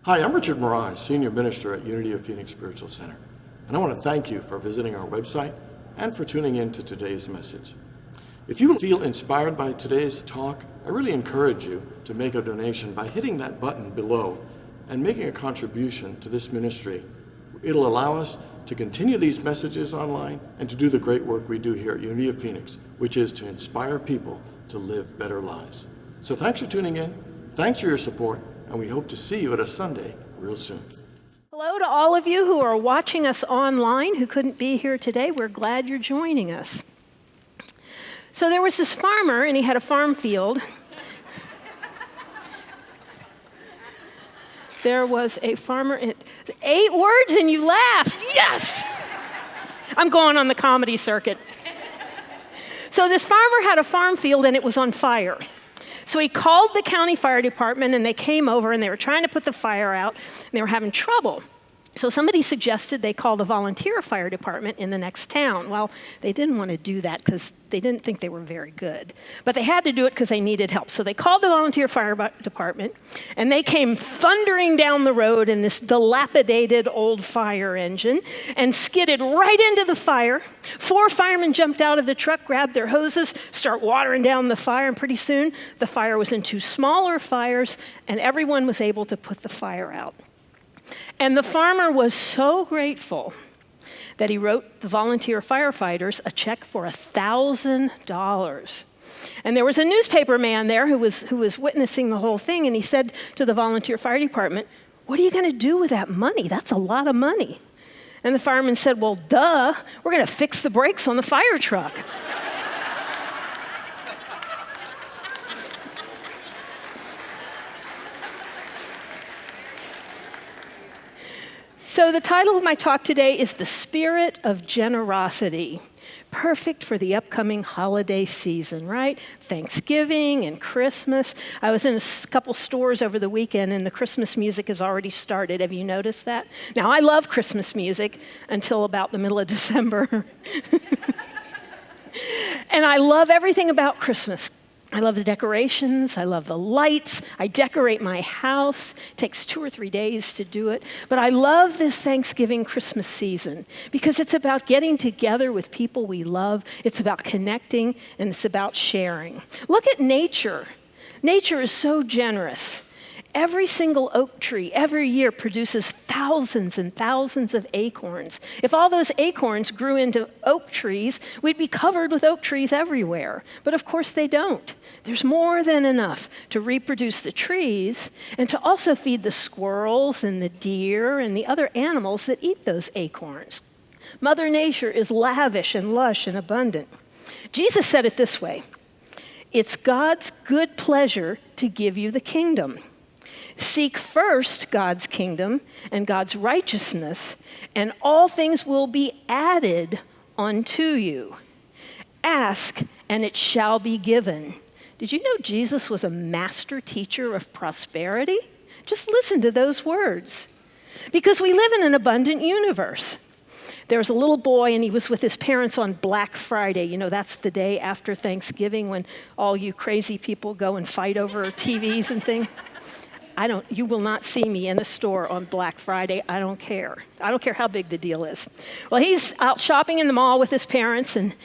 Hi, I'm Richard Morais, Senior Minister at Unity of Phoenix Spiritual Center, and I want to thank you for visiting our website and for tuning in to today's message. If you feel inspired by today's talk, I really encourage you to make a donation by hitting that button below and making a contribution to this ministry. It'll allow us to continue these messages online and to do the great work we do here at Unity of Phoenix, which is to inspire people to live better lives. So thanks for tuning in, thanks for your support, and we hope to see you at a Sunday real soon. Hello to all of you who are watching us online who couldn't be here today. We're glad you're joining us. So there was this farmer, and he had a farm field. There was a farmer, 8 words and you laughed. Yes! I'm going on the comedy circuit. So this farmer had a farm field and it was on fire. So he called the county fire department and they came over and they were trying to put the fire out and they were having trouble. So somebody suggested they call the volunteer fire department in the next town. Well, they didn't want to do that because they didn't think they were very good. But they had to do it because they needed help. So they called the volunteer fire department, and they came thundering down the road in this dilapidated old fire engine and skidded right into the fire. 4 firemen jumped out of the truck, grabbed their hoses, start watering down the fire, and pretty soon the fire was into smaller fires, and everyone was able to put the fire out. And the farmer was so grateful that he wrote the volunteer firefighters a check for $1,000. And there was a newspaper man there who was witnessing the whole thing, and he said to the volunteer fire department, "What are you going to do with that money? That's a lot of money." And the fireman said, "Well, duh, we're going to fix the brakes on the fire truck." So the title of my talk today is The Spirit of Generosity, perfect for the upcoming holiday season, right? Thanksgiving and Christmas. I was in a couple stores over the weekend and the Christmas music has already started. Have you noticed that? Now, I love Christmas music until about the middle of December. And I love everything about Christmas. I love the decorations, I love the lights, I decorate my house. It takes 2 or 3 days to do it. But I love this Thanksgiving Christmas season because it's about getting together with people we love, it's about connecting, and it's about sharing. Look at nature. Nature is so generous. Every single oak tree every year produces thousands and thousands of acorns. If all those acorns grew into oak trees, we'd be covered with oak trees everywhere. But of course they don't. There's more than enough to reproduce the trees and to also feed the squirrels and the deer and the other animals that eat those acorns. Mother Nature is lavish and lush and abundant. Jesus said it this way, "It's God's good pleasure to give you the kingdom. Seek first God's kingdom and God's righteousness, and all things will be added unto you. Ask, and it shall be given." Did you know Jesus was a master teacher of prosperity? Just listen to those words. Because we live in an abundant universe. There was a little boy, and he was with his parents on Black Friday. You know, that's the day after Thanksgiving when all you crazy people go and fight over TVs and things. You will not see me in a store on Black Friday. I don't care. I don't care how big the deal is. Well, he's out shopping in the mall with his parents, and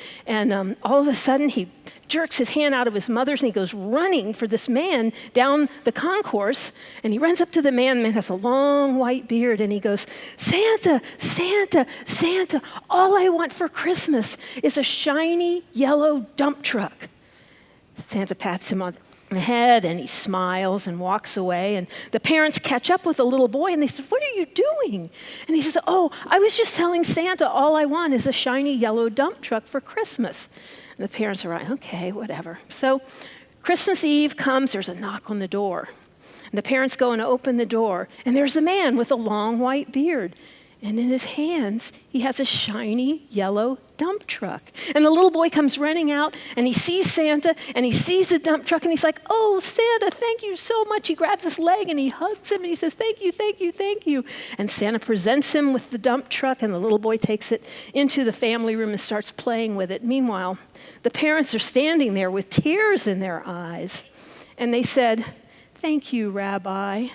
all of a sudden he jerks his hand out of his mother's, and he goes running for this man down the concourse, and he runs up to the man. The man has a long white beard, and he goes, "Santa, Santa, Santa, all I want for Christmas is a shiny yellow dump truck." Santa pats him on the head, and he smiles and walks away, and the parents catch up with the little boy, and they said, "What are you doing?" And he says, "Oh, I was just telling Santa all I want is a shiny yellow dump truck for Christmas." And the parents are like, "Okay, whatever." So Christmas Eve comes, there's a knock on the door, and the parents go and open the door, and there's the man with a long white beard, and in his hands, he has a shiny yellow dump truck. And the little boy comes running out, and he sees Santa, and he sees the dump truck, and he's like, "Oh, Santa, thank you so much." He grabs his leg, and he hugs him, and he says, "Thank you, thank you, thank you." And Santa presents him with the dump truck, and the little boy takes it into the family room and starts playing with it. Meanwhile, the parents are standing there with tears in their eyes, and they said, "Thank you, Rabbi."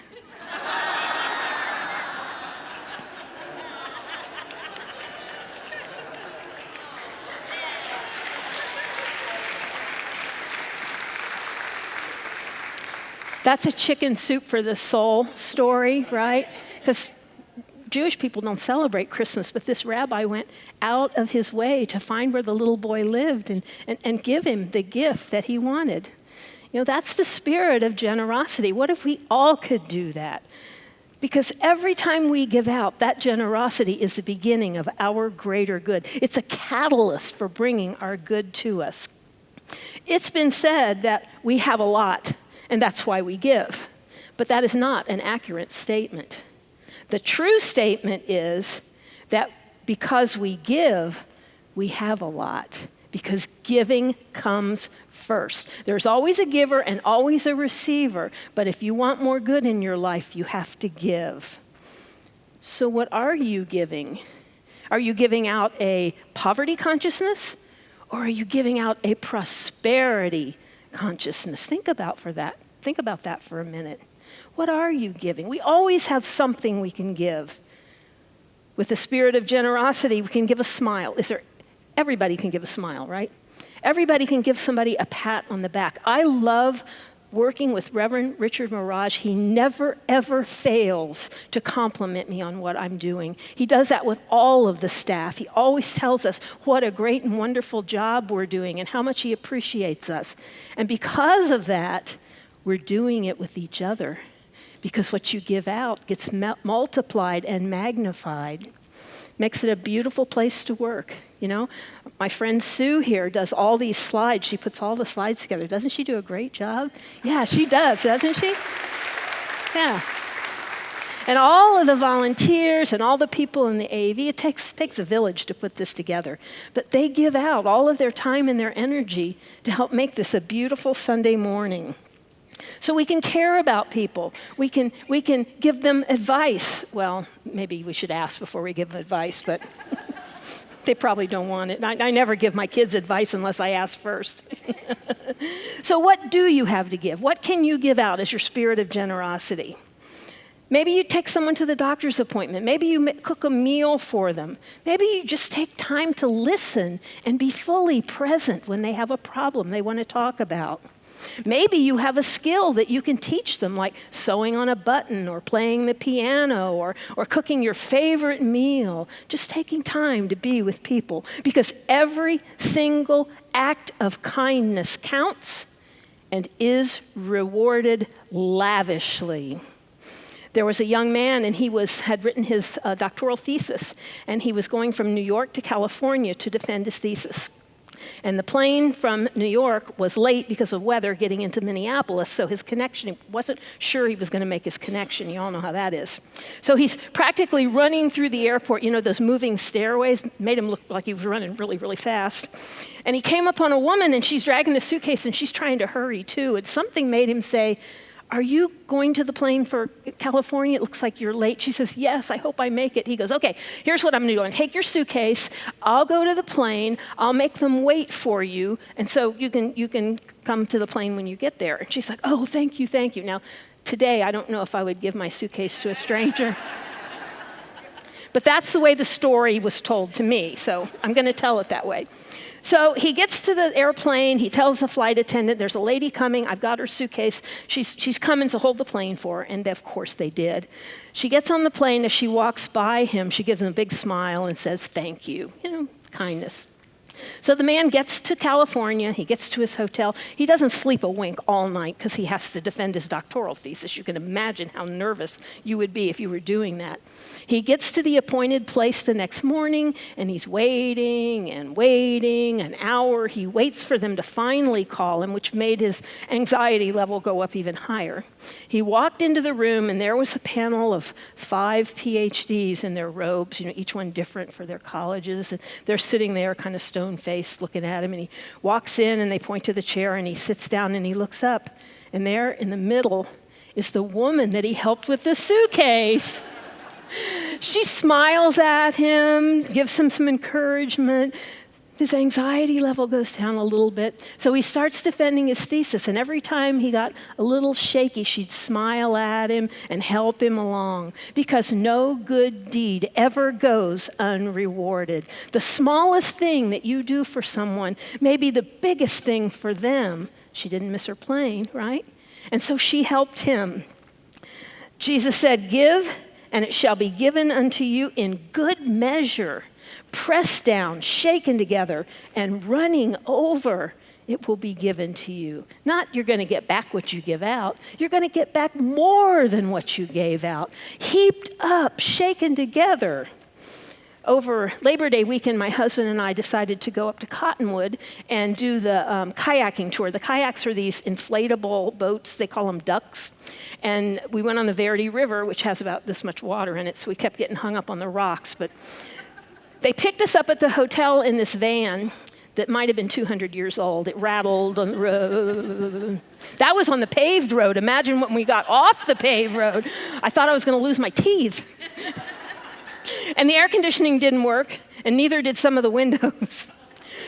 That's a chicken soup for the soul story, right? Because Jewish people don't celebrate Christmas, but this rabbi went out of his way to find where the little boy lived and give him the gift that he wanted. You know, that's the spirit of generosity. What if we all could do that? Because every time we give out, that generosity is the beginning of our greater good. It's a catalyst for bringing our good to us. It's been said that we have a lot, and that's why we give. But that is not an accurate statement. The true statement is that because we give, we have a lot. Because giving comes first. There's always a giver and always a receiver, but if you want more good in your life, you have to give. So what are you giving? Are you giving out a poverty consciousness, or are you giving out a prosperity consciousness? Think about that for a minute. What are you giving? We always have something we can give. With the spirit of generosity, we can give a smile. Everybody can give a smile, right? Everybody can give somebody a pat on the back. I love working with Reverend Richard Mirage. He never, ever fails to compliment me on what I'm doing. He does that with all of the staff. He always tells us what a great and wonderful job we're doing and how much he appreciates us. And because of that, we're doing it with each other. Because what you give out gets multiplied and magnified. Makes it a beautiful place to work, you know? My friend Sue here does all these slides. She puts all the slides together. Doesn't she do a great job? Yeah, she does, doesn't she? Yeah. And all of the volunteers and all the people in the AV, it takes a village to put this together. But they give out all of their time and their energy to help make this a beautiful Sunday morning. So we can care about people. We can give them advice. Well, maybe we should ask before we give them advice, but they probably don't want it. I never give my kids advice unless I ask first. So what do you have to give? What can you give out as your spirit of generosity? Maybe you take someone to the doctor's appointment. Maybe you cook a meal for them. Maybe you just take time to listen and be fully present when they have a problem they want to talk about. Maybe you have a skill that you can teach them, like sewing on a button or playing the piano or cooking your favorite meal, just taking time to be with people. Because every single act of kindness counts and is rewarded lavishly. There was a young man, and he had written his doctoral thesis, and he was going from New York to California to defend his thesis. And the plane from New York was late because of weather getting into Minneapolis, so his connection, he wasn't sure he was going to make his connection. You all know how that is. So he's practically running through the airport. You know, those moving stairways made him look like he was running really, really fast. And he came upon a woman, and she's dragging a suitcase, and she's trying to hurry, too. And something made him say, "Are you going to the plane for California? It looks like you're late." She says, "Yes, I hope I make it." He goes, "Okay, here's what I'm going to do. I'm going to take your suitcase. I'll go to the plane. I'll make them wait for you, and so you can come to the plane when you get there." And she's like, "Oh, thank you, thank you." Now, today, I don't know if I would give my suitcase to a stranger. But that's the way the story was told to me, so I'm going to tell it that way. So he gets to the airplane. He tells the flight attendant, "There's a lady coming. I've got her suitcase. She's coming to hold the plane for her." And of course they did. She gets on the plane. As she walks by him, she gives him a big smile and says, "Thank you." You know, kindness. So the man gets to California. He gets to his hotel. He doesn't sleep a wink all night because he has to defend his doctoral thesis. You can imagine how nervous you would be if you were doing that. He gets to the appointed place the next morning, and he's waiting and waiting an hour. He waits for them to finally call him, which made his anxiety level go up even higher. He walked into the room, and there was a panel of 5 PhDs in their robes, you know, each one different for their colleges. And they're sitting there kind of stone-faced looking at him. And he walks in, and they point to the chair, and he sits down, and he looks up. And there in the middle is the woman that he helped with the suitcase. She smiles at him, gives him some encouragement. His anxiety level goes down a little bit. So he starts defending his thesis, and every time he got a little shaky, she'd smile at him and help him along, because no good deed ever goes unrewarded. The smallest thing that you do for someone may be the biggest thing for them. She didn't miss her plane, right? And so she helped him. Jesus said, "Give, and it shall be given unto you in good measure, pressed down, shaken together, and running over. It will be given to you." Not you're going to get back what you give out. You're going to get back more than what you gave out. Heaped up, shaken together. Over Labor Day weekend, my husband and I decided to go up to Cottonwood and do the kayaking tour. The kayaks are these inflatable boats. They call them ducks. And we went on the Verity River, which has about this much water in it, so we kept getting hung up on the rocks. But they picked us up at the hotel in this van that might have been 200 years old. It rattled on the road. That was on the paved road. Imagine when we got off the paved road. I thought I was going to lose my teeth. And the air conditioning didn't work, and neither did some of the windows.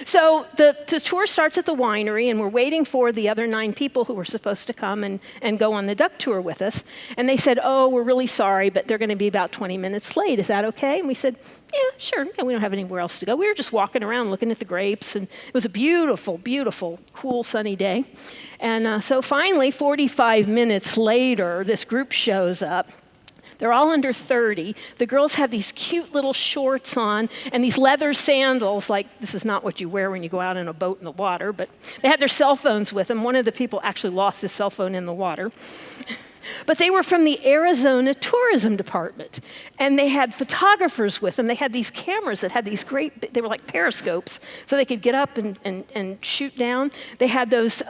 So the tour starts at the winery, and we're waiting for the other 9 people who were supposed to come and go on the duck tour with us. And they said, "Oh, we're really sorry, but they're going to be about 20 minutes late. Is that okay?" And we said, "Yeah, sure. Yeah, we don't have anywhere else to go." We were just walking around looking at the grapes, and it was a beautiful, beautiful, cool, sunny day. And so finally, 45 minutes later, this group shows up. They're all under 30. The girls have these cute little shorts on and these leather sandals, like this is not what you wear when you go out in a boat in the water, but they had their cell phones with them. One of the people actually lost his cell phone in the water. But they were from the Arizona Tourism Department, and they had photographers with them. They had these cameras that had these great, they were like periscopes, so they could get up and shoot down. They had those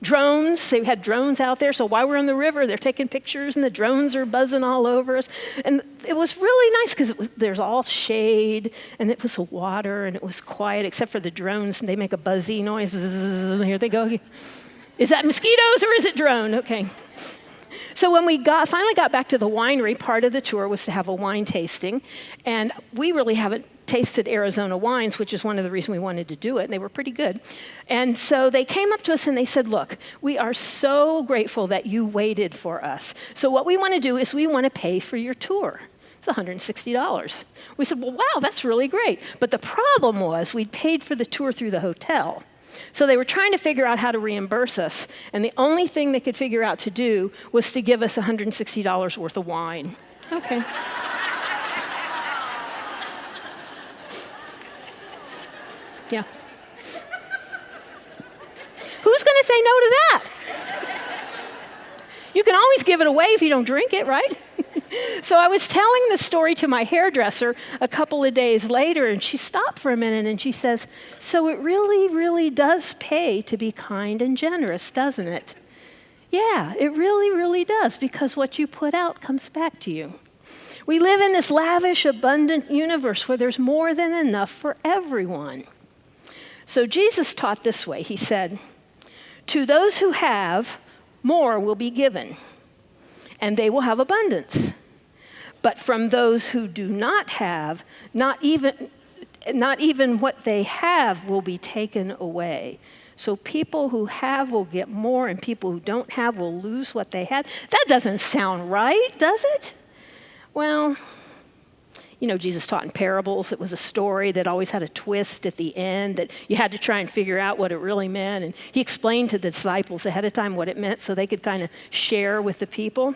drones. They had drones out there, so while we're on the river, they're taking pictures, and the drones are buzzing all over us. And it was really nice because there's all shade, and it was water, and it was quiet, except for the drones, and they make a buzzy noise. Here they go. Is that mosquitoes or is it drone? Okay. So when we finally got back to the winery, part of the tour was to have a wine tasting, and we really haven't tasted Arizona wines, which is one of the reasons we wanted to do it, and they were pretty good. And so they came up to us and they said, "Look, we are so grateful that you waited for us. So what we want to do is we want to pay for your tour." It's $160. We said, "Well, wow, that's really great." But the problem was we'd paid for the tour through the hotel. So they were trying to figure out how to reimburse us, and the only thing they could figure out to do was to give us $160 worth of wine. Okay. Yeah. Who's going to say no to that? You can always give it away if you don't drink it, right? So I was telling the story to my hairdresser a couple of days later, and she stopped for a minute and she says, "So it really, really does pay to be kind and generous, doesn't it?" Yeah, it really, really does, because what you put out comes back to you. We live in this lavish, abundant universe where there's more than enough for everyone. So Jesus taught this way. He said, "To those who have, more will be given, and they will have abundance. But from those who do not have, not even what they have will be taken away." So people who have will get more, and people who don't have will lose what they had. That doesn't sound right, does it? Well, you know, Jesus taught in parables. It was a story that always had a twist at the end that you had to try and figure out what it really meant. And he explained to the disciples ahead of time what it meant so they could kind of share with the people.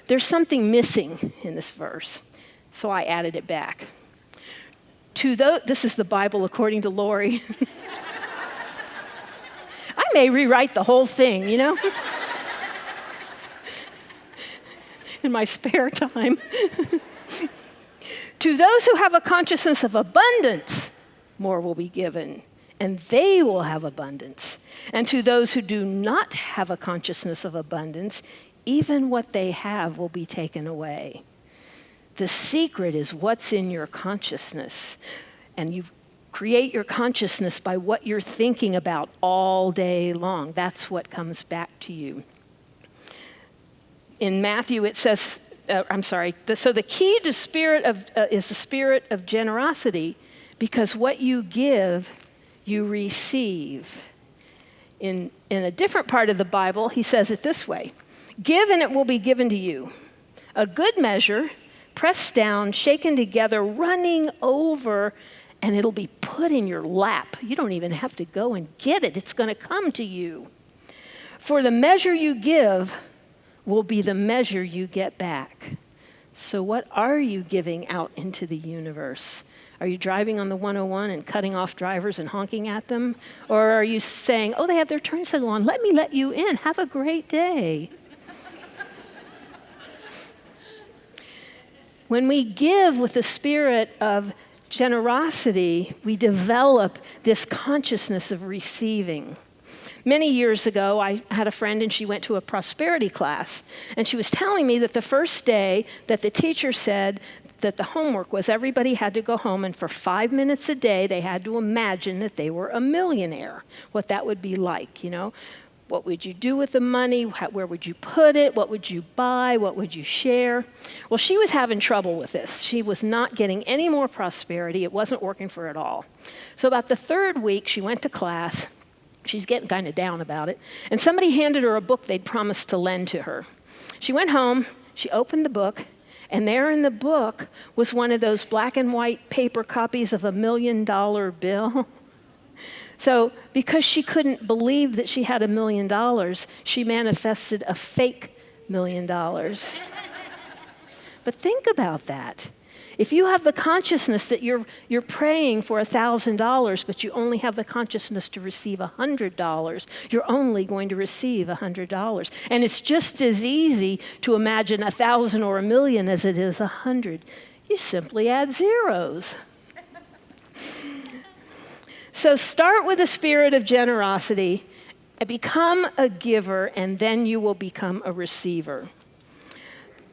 There's something missing in this verse, so I added it back. This is the Bible according to Lori. I may rewrite the whole thing, you know, in my spare time. To those who have a consciousness of abundance, more will be given, and they will have abundance. And to those who do not have a consciousness of abundance, even what they have will be taken away. The secret is what's in your consciousness, and you create your consciousness by what you're thinking about all day long. That's what comes back to you. In Matthew, it says, so the key to is the spirit of generosity, because what you give, you receive. In a different part of the Bible, he says it this way: "Give and it will be given to you. A good measure, pressed down, shaken together, running over, and it'll be put in your lap." You don't even have to go and get it. It's going to come to you. For the measure you give will be the measure you get back. So what are you giving out into the universe? Are you driving on the 101 and cutting off drivers and honking at them? Or are you saying, oh, they have their turn signal on, let me let you in, have a great day? When we give with the spirit of generosity, we develop this consciousness of receiving. Many years ago, I had a friend and she went to a prosperity class. And she was telling me that the first day that the teacher said that the homework was everybody had to go home and for 5 minutes a day, they had to imagine that they were a millionaire, what that would be like, you know. What would you do with the money? Where would you put it? What would you buy? What would you share? Well, she was having trouble with this. She was not getting any more prosperity. It wasn't working for her at all. So about the third week, she went to class. She's getting kind of down about it. And somebody handed her a book they'd promised to lend to her. She went home, she opened the book, and there in the book was one of those black and white paper copies of $1 million bill. So because she couldn't believe that she had $1 million, she manifested a fake $1 million. But think about that. If you have the consciousness that you're praying for $1,000, but you only have the consciousness to receive $100, you're only going to receive $100. And it's just as easy to imagine 1,000 or 1,000,000 as it is 100. You simply add zeros. So start with a spirit of generosity, become a giver, and then you will become a receiver.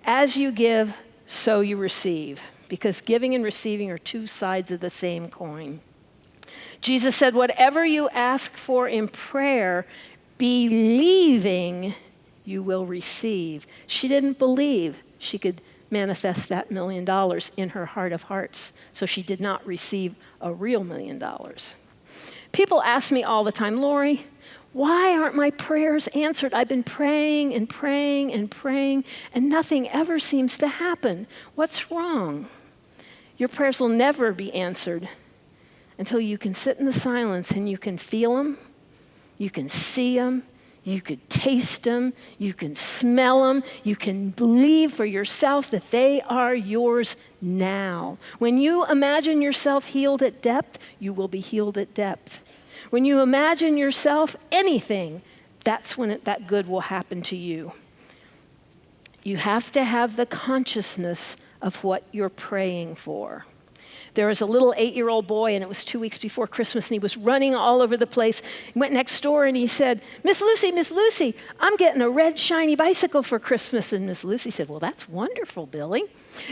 As you give, so you receive. Because giving and receiving are two sides of the same coin. Jesus said, whatever you ask for in prayer, believing you will receive. She didn't believe she could manifest that $1 million in her heart of hearts, so she did not receive a real $1 million. People ask me all the time, Lori, why aren't my prayers answered? I've been praying and praying and praying, and nothing ever seems to happen. What's wrong? Your prayers will never be answered until you can sit in the silence and you can feel them, you can see them, you can taste them, you can smell them, you can believe for yourself that they are yours now. When you imagine yourself healed at depth, you will be healed at depth. When you imagine yourself anything, that's when that good will happen to you. You have to have the consciousness of what you're praying for. There was a little 8-year-old boy, and it was 2 weeks before Christmas, and he was running all over the place. He went next door, and he said, Miss Lucy, I'm getting a red, shiny bicycle for Christmas. And Miss Lucy said, well, that's wonderful, Billy.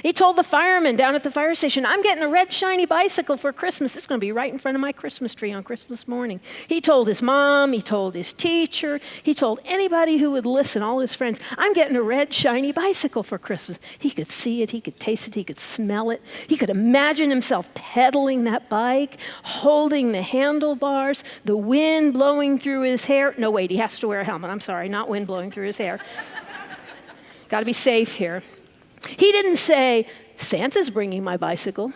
He told the fireman down at the fire station, I'm getting a red, shiny bicycle for Christmas. It's going to be right in front of my Christmas tree on Christmas morning. He told his mom, he told his teacher, he told anybody who would listen, all his friends, I'm getting a red, shiny bicycle for Christmas. He could see it, he could taste it, he could smell it. He could imagine himself pedaling that bike, holding the handlebars, the wind blowing through his hair. No, wait, he has to wear a helmet. I'm sorry, not wind blowing through his hair. Got to be safe here. He didn't say, Santa's bringing my bicycle.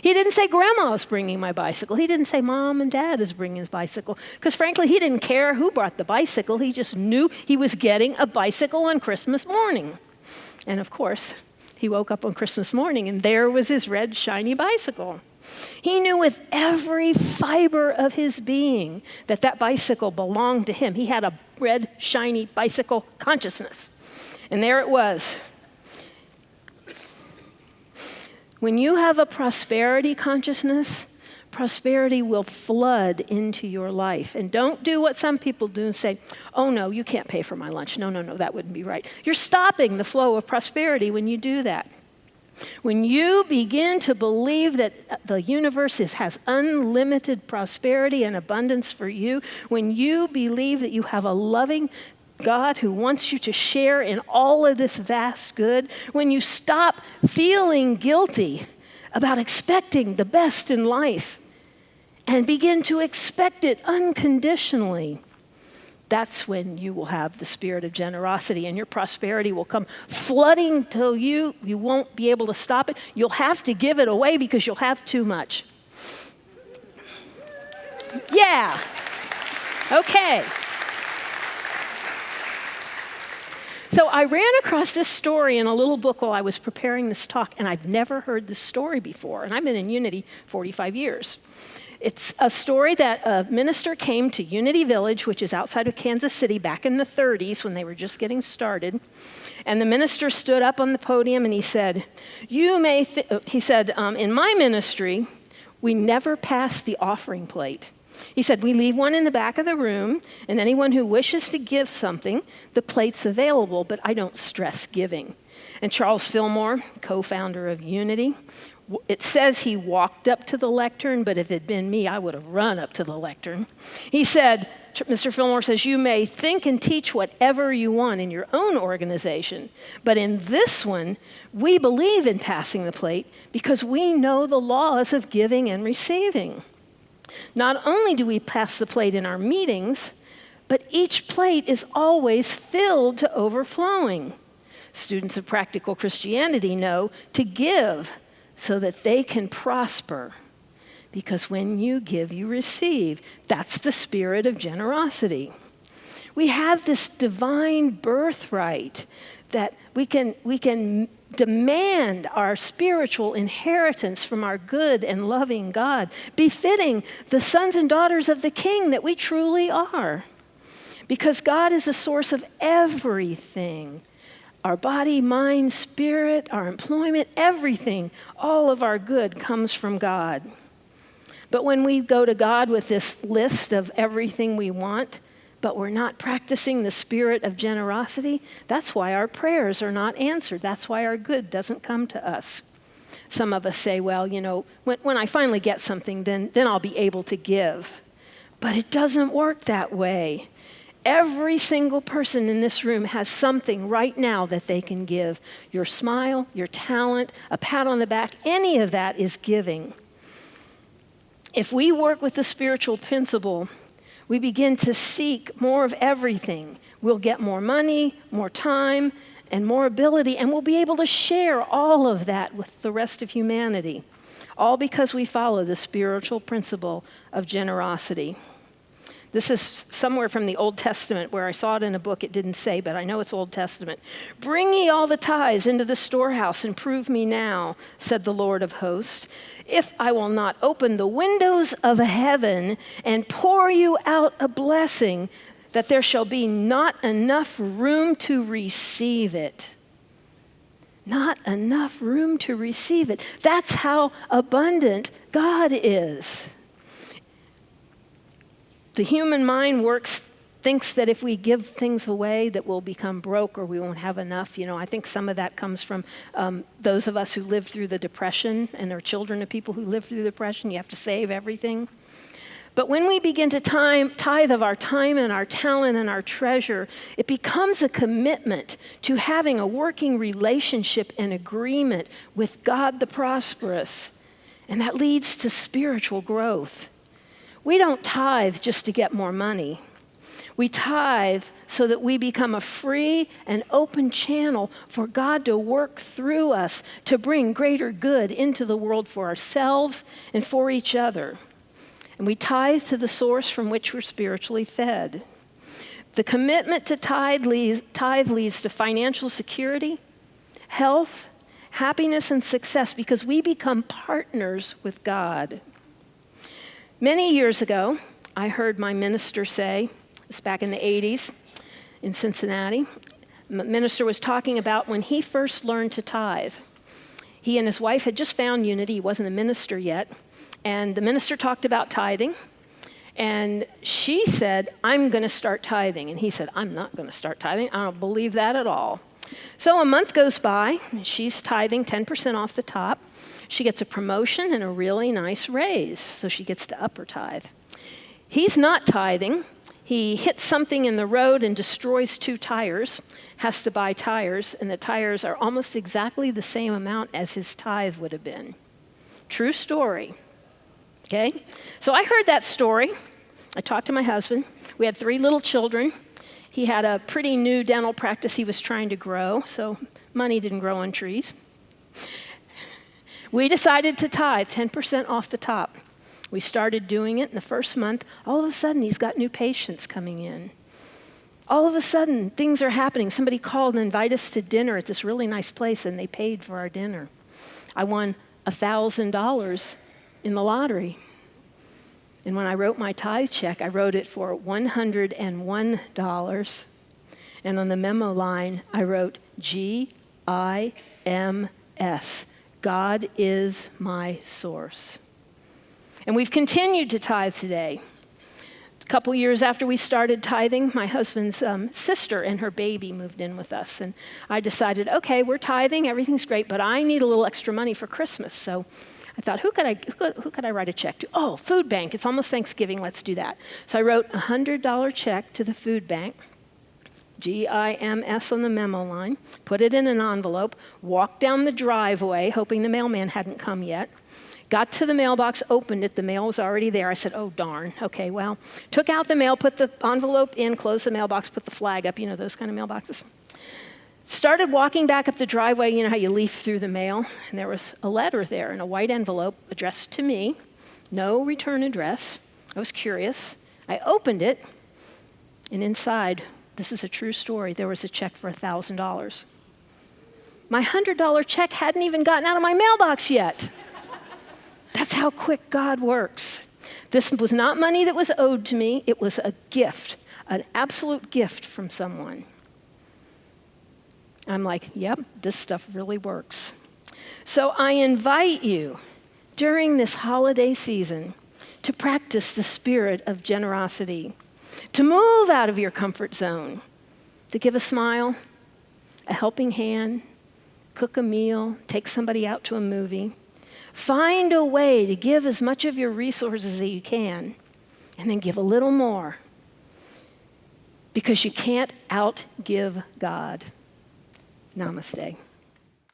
He didn't say, Grandma's bringing my bicycle. He didn't say, Mom and Dad is bringing his bicycle. Because frankly, he didn't care who brought the bicycle. He just knew he was getting a bicycle on Christmas morning. And of course, he woke up on Christmas morning and there was his red, shiny bicycle. He knew with every fiber of his being that that bicycle belonged to him. He had a red, shiny bicycle consciousness. And there it was. When you have a prosperity consciousness, prosperity will flood into your life. And don't do what some people do and say, oh no, you can't pay for my lunch. No, that wouldn't be right. You're stopping the flow of prosperity when you do that. When you begin to believe that the universe has unlimited prosperity and abundance for you, when you believe that you have a loving God who wants you to share in all of this vast good, when you stop feeling guilty about expecting the best in life and begin to expect it unconditionally, that's when you will have the spirit of generosity and your prosperity will come flooding to you. You won't be able to stop it. You'll have to give it away because you'll have too much. Yeah. Okay. So I ran across this story in a little book while I was preparing this talk, and I've never heard this story before, and I've been in Unity 45 years. It's a story that a minister came to Unity Village, which is outside of Kansas City, back in the 30s when they were just getting started. And the minister stood up on the podium and he said, in my ministry, we never pass the offering plate. He said, we leave one in the back of the room, and anyone who wishes to give something, the plate's available, but I don't stress giving. And Charles Fillmore, co-founder of Unity, it says he walked up to the lectern, but if it had been me, I would have run up to the lectern. He said, Mr. Fillmore says, you may think and teach whatever you want in your own organization, but in this one, we believe in passing the plate because we know the laws of giving and receiving. Not only do we pass the plate in our meetings, but each plate is always filled to overflowing. Students of practical Christianity know to give so that they can prosper. Because when you give, you receive. That's the spirit of generosity. We have this divine birthright that we can demand our spiritual inheritance from our good and loving God, befitting the sons and daughters of the King that we truly are. Because God is the source of everything. Our body, mind, spirit, our employment, everything, all of our good comes from God. But when we go to God with this list of everything we want, but we're not practicing the spirit of generosity, that's why our prayers are not answered. That's why our good doesn't come to us. Some of us say, well, when I finally get something, then I'll be able to give. But it doesn't work that way. Every single person in this room has something right now that they can give. Your smile, your talent, a pat on the back, any of that is giving. If we work with the spiritual principle, we begin to seek more of everything. We'll get more money, more time, and more ability, and we'll be able to share all of that with the rest of humanity, all because we follow the spiritual principle of generosity. This is somewhere from the Old Testament where I saw it in a book. It didn't say, but I know it's Old Testament. Bring ye all the tithes into the storehouse and prove me now, said the Lord of hosts, if I will not open the windows of heaven and pour you out a blessing, that there shall be not enough room to receive it. Not enough room to receive it. That's how abundant God is. The human mind thinks that if we give things away that we'll become broke or we won't have enough. I think some of that comes from those of us who lived through the Depression and are children of people who lived through the Depression. You have to save everything. But when we begin to tithe of our time and our talent and our treasure, it becomes a commitment to having a working relationship and agreement with God the prosperous. And that leads to spiritual growth. We don't tithe just to get more money. We tithe so that we become a free and open channel for God to work through us to bring greater good into the world for ourselves and for each other. And we tithe to the source from which we're spiritually fed. The commitment to tithe leads to financial security, health, happiness, and success because we become partners with God. Many years ago, I heard my minister say, it was back in the 80s in Cincinnati, the minister was talking about when he first learned to tithe. He and his wife had just found Unity. He wasn't a minister yet. And the minister talked about tithing. And she said, I'm going to start tithing. And he said, I'm not going to start tithing. I don't believe that at all. So a month goes by. She's tithing 10% off the top. She gets a promotion and a really nice raise, so she gets to up her tithe. He's not tithing. He hits something in the road and destroys 2 tires, has to buy tires, and the tires are almost exactly the same amount as his tithe would have been. True story. Okay? So I heard that story. I talked to my husband. We had 3 little children. He had a pretty new dental practice he was trying to grow, so money didn't grow on trees. We decided to tithe 10% off the top. We started doing it in the first month. All of a sudden, he's got new patients coming in. All of a sudden, things are happening. Somebody called and invited us to dinner at this really nice place, and they paid for our dinner. I won $1,000 in the lottery. And when I wrote my tithe check, I wrote it for $101. And on the memo line, I wrote GIMS. God is my source. And we've continued to tithe today. A couple years after we started tithing, my husband's sister and her baby moved in with us. And I decided, okay, we're tithing, everything's great, but I need a little extra money for Christmas. So I thought, who could I write a check to? Oh, food bank. It's almost Thanksgiving. Let's do that. So I wrote a $100 check to the food bank, GIMS on the memo line, put it in an envelope, walked down the driveway, hoping the mailman hadn't come yet. Got to the mailbox, opened it, the mail was already there. I said, oh, darn. Okay, well, took out the mail, put the envelope in, closed the mailbox, put the flag up, those kind of mailboxes. Started walking back up the driveway, how you leaf through the mail, and there was a letter there in a white envelope addressed to me, no return address. I was curious. I opened it, and inside, this is a true story, there was a check for $1,000. My $100 check hadn't even gotten out of my mailbox yet. That's how quick God works. This was not money that was owed to me. It was a gift, an absolute gift from someone. I'm like, yep, this stuff really works. So I invite you during this holiday season to practice the spirit of generosity, to move out of your comfort zone, to give a smile, a helping hand, cook a meal, take somebody out to a movie. Find a way to give as much of your resources as you can, and then give a little more, because you can't outgive God. Namaste.